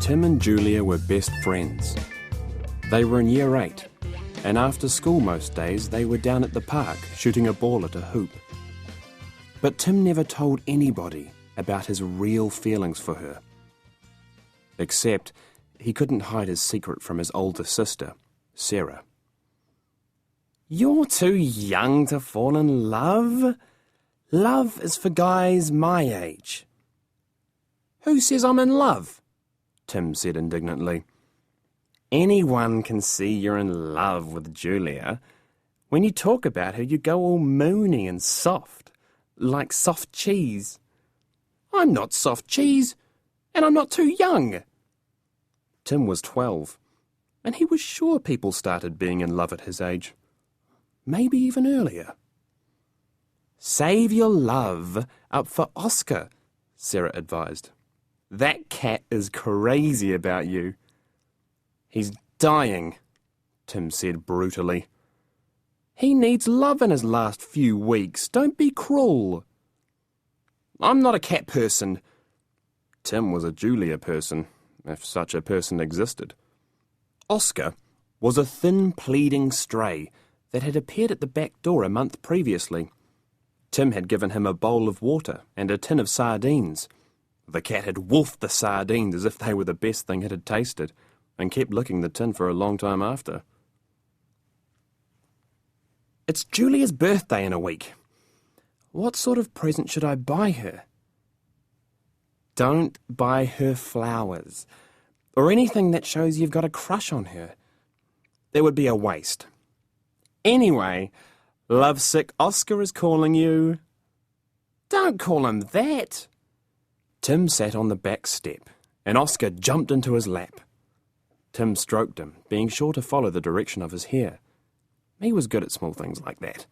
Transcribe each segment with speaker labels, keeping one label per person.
Speaker 1: Tim and Julia were best friends. They were in year 8, and after school most days they were down at the park shooting a ball at a hoop. But Tim never told anybody about his real feelings for her. Except he couldn't hide his secret from his older sister, Sarah. "You're too young to fall in love. Love is for guys my age." "Who says I'm in love?" Tim said indignantly. "Anyone can see you're in love with Julia. When you talk about her, you go all moony and soft, like soft cheese." "I'm not soft cheese, and I'm not too young." Tim was 12, and he was sure people started being in love at his age. Maybe even earlier. "Save your love up for Oscar," Sarah advised. "That cat is crazy about you." "He's dying," Tim said brutally. "He needs love in his last few weeks. Don't be cruel." "I'm not a cat person." Tim was a Julia person, if such a person existed. Oscar was a thin, pleading stray that had appeared at the back door a month previously. Tim had given him a bowl of water and a tin of sardines. The cat had wolfed the sardines as if they were the best thing it had tasted, and kept licking the tin for a long time after. "It's Julia's birthday in a week. What sort of present should I buy her?" "Don't buy her flowers, or anything that shows you've got a crush on her. It would be a waste. Anyway, lovesick Oscar is calling you." "Don't call him that." Tim sat on the back step, and Oscar jumped into his lap. Tim stroked him, being sure to follow the direction of his hair. He was good at small things like that.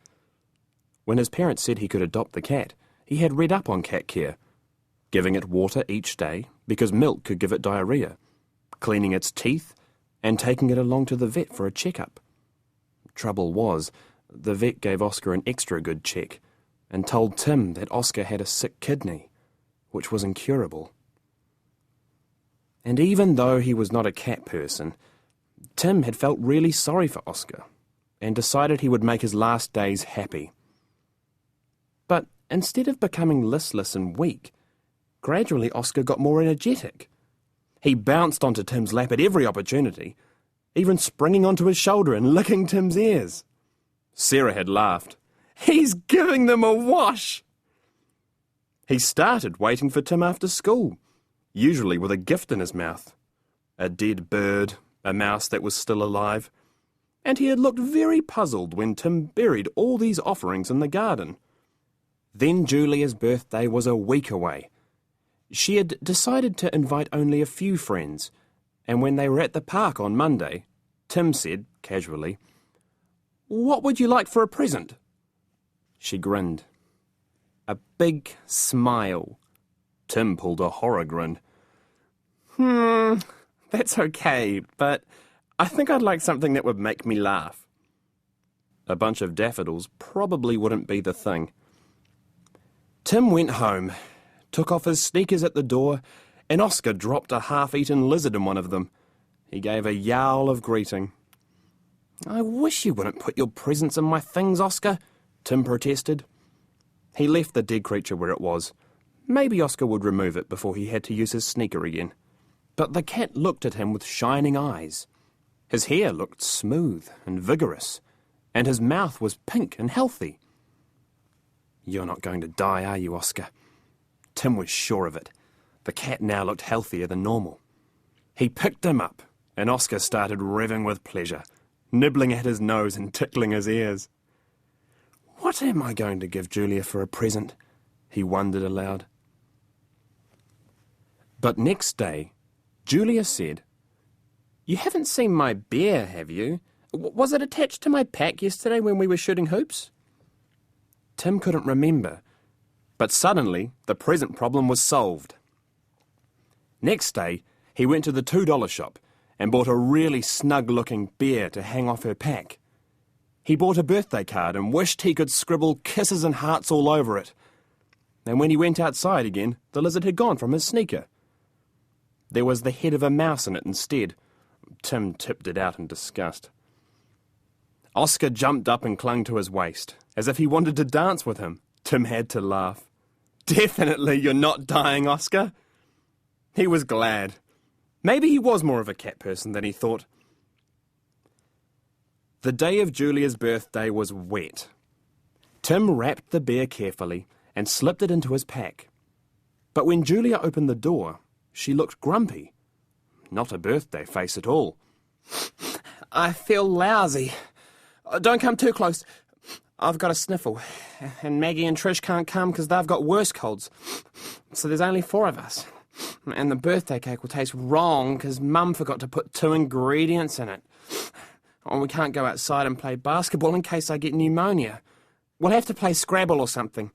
Speaker 1: When his parents said he could adopt the cat, he had read up on cat care, giving it water each day because milk could give it diarrhea, cleaning its teeth, and taking it along to the vet for a checkup. Trouble was, the vet gave Oscar an extra good check and told Tim that Oscar had a sick kidney, which was incurable. And even though he was not a cat person, Tim had felt really sorry for Oscar and decided he would make his last days happy. But instead of becoming listless and weak, gradually Oscar got more energetic. He bounced onto Tim's lap at every opportunity, even springing onto his shoulder and licking Tim's ears. Sarah had laughed. "He's giving them a wash!" He started waiting for Tim after school, usually with a gift in his mouth. A dead bird, a mouse that was still alive. And he had looked very puzzled when Tim buried all these offerings in the garden. Then Julia's birthday was a week away. She had decided to invite only a few friends, and when they were at the park on Monday, Tim said, casually, "What would you like for a present?" She grinned. A big smile. Tim pulled a horror grin. That's okay, but I think I'd like something that would make me laugh." A bunch of daffodils probably wouldn't be the thing. Tim went home, took off his sneakers at the door, and Oscar dropped a half-eaten lizard in one of them. He gave a yowl of greeting. "I wish you wouldn't put your presents in my things, Oscar," Tim protested. He left the dead creature where it was. Maybe Oscar would remove it before he had to use his sneaker again. But the cat looked at him with shining eyes. His hair looked smooth and vigorous, and his mouth was pink and healthy. "You're not going to die, are you, Oscar?" Tim was sure of it. The cat now looked healthier than normal. He picked him up, and Oscar started revving with pleasure, nibbling at his nose and tickling his ears. "What am I going to give Julia for a present?" he wondered aloud. But next day, Julia said, "You haven't seen my bear, have you? Was it attached to my pack yesterday when we were shooting hoops?" Tim couldn't remember, but suddenly the present problem was solved. Next day, he went to the $2 shop and bought a really snug-looking bear to hang off her pack. He bought a birthday card and wished he could scribble kisses and hearts all over it. And when he went outside again, the lizard had gone from his sneaker. There was the head of a mouse in it instead. Tim tipped it out in disgust. Oscar jumped up and clung to his waist, as if he wanted to dance with him. Tim had to laugh. "Definitely you're not dying, Oscar." He was glad. Maybe he was more of a cat person than he thought. The day of Julia's birthday was wet. Tim wrapped the bear carefully and slipped it into his pack. But when Julia opened the door, she looked grumpy. Not a birthday face at all. "I feel lousy. Don't come too close. I've got a sniffle. And Maggie and Trish can't come because they've got worse colds. So there's only 4 of us. And the birthday cake will taste wrong because Mum forgot to put 2 ingredients in it. And we can't go outside and play basketball in case I get pneumonia. We'll have to play Scrabble or something."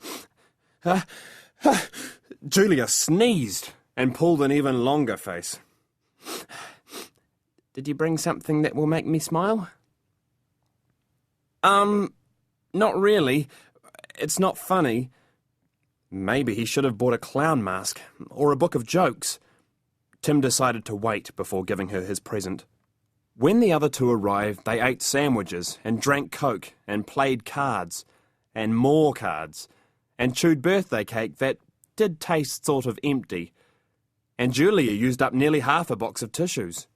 Speaker 1: Julia sneezed and pulled an even longer face. "Did you bring something that will make me smile?" Not really. It's not funny." Maybe he should have bought a clown mask or a book of jokes. Tim decided to wait before giving her his present. When the other 2 arrived, they ate sandwiches and drank Coke and played cards and more cards and chewed birthday cake that did taste sort of empty. And Julia used up nearly half a box of tissues.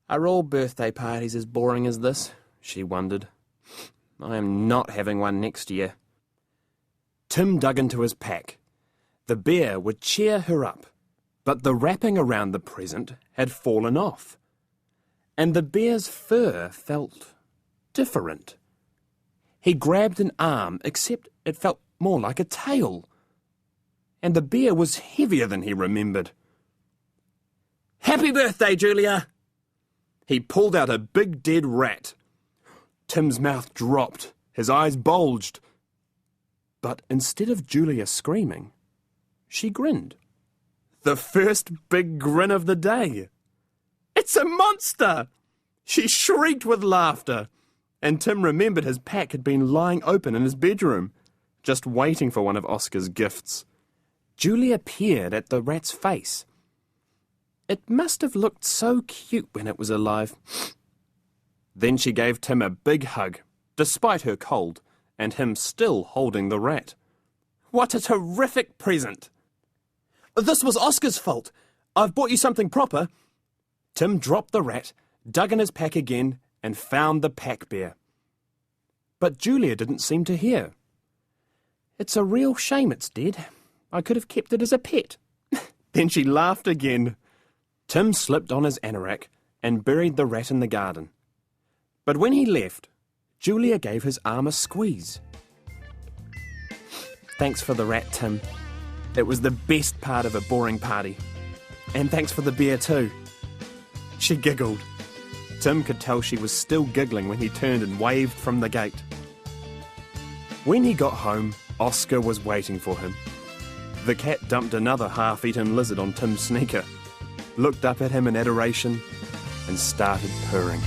Speaker 1: "Are all birthday parties as boring as this?" she wondered. "I am not having one next year." Tim dug into his pack. The bear would cheer her up, but the wrapping around the present had fallen off. And the bear's fur felt different. He grabbed an arm, except it felt more like a tail. And the bear was heavier than he remembered. "Happy birthday, Julia!" He pulled out a big dead rat. Tim's mouth dropped, his eyes bulged. But instead of Julia screaming, she grinned. The first big grin of the day. "It's a monster!" She shrieked with laughter, and Tim remembered his pack had been lying open in his bedroom, just waiting for one of Oscar's gifts. Julia peered at the rat's face. It must have looked so cute when it was alive. Then she gave Tim a big hug, despite her cold, and him still holding the rat. "What a terrific present!" "This was Oscar's fault. I've bought you something proper." Tim dropped the rat, dug in his pack again, and found the pack bear. But Julia didn't seem to hear. "It's a real shame it's dead. I could have kept it as a pet." Then she laughed again. Tim slipped on his anorak and buried the rat in the garden. But when he left, Julia gave his arm a squeeze. "Thanks for the rat, Tim. It was the best part of a boring party. And thanks for the beer too." She giggled. Tim could tell she was still giggling when he turned and waved from the gate. When he got home, Oscar was waiting for him. The cat dumped another half-eaten lizard on Tim's sneaker, looked up at him in adoration, and started purring.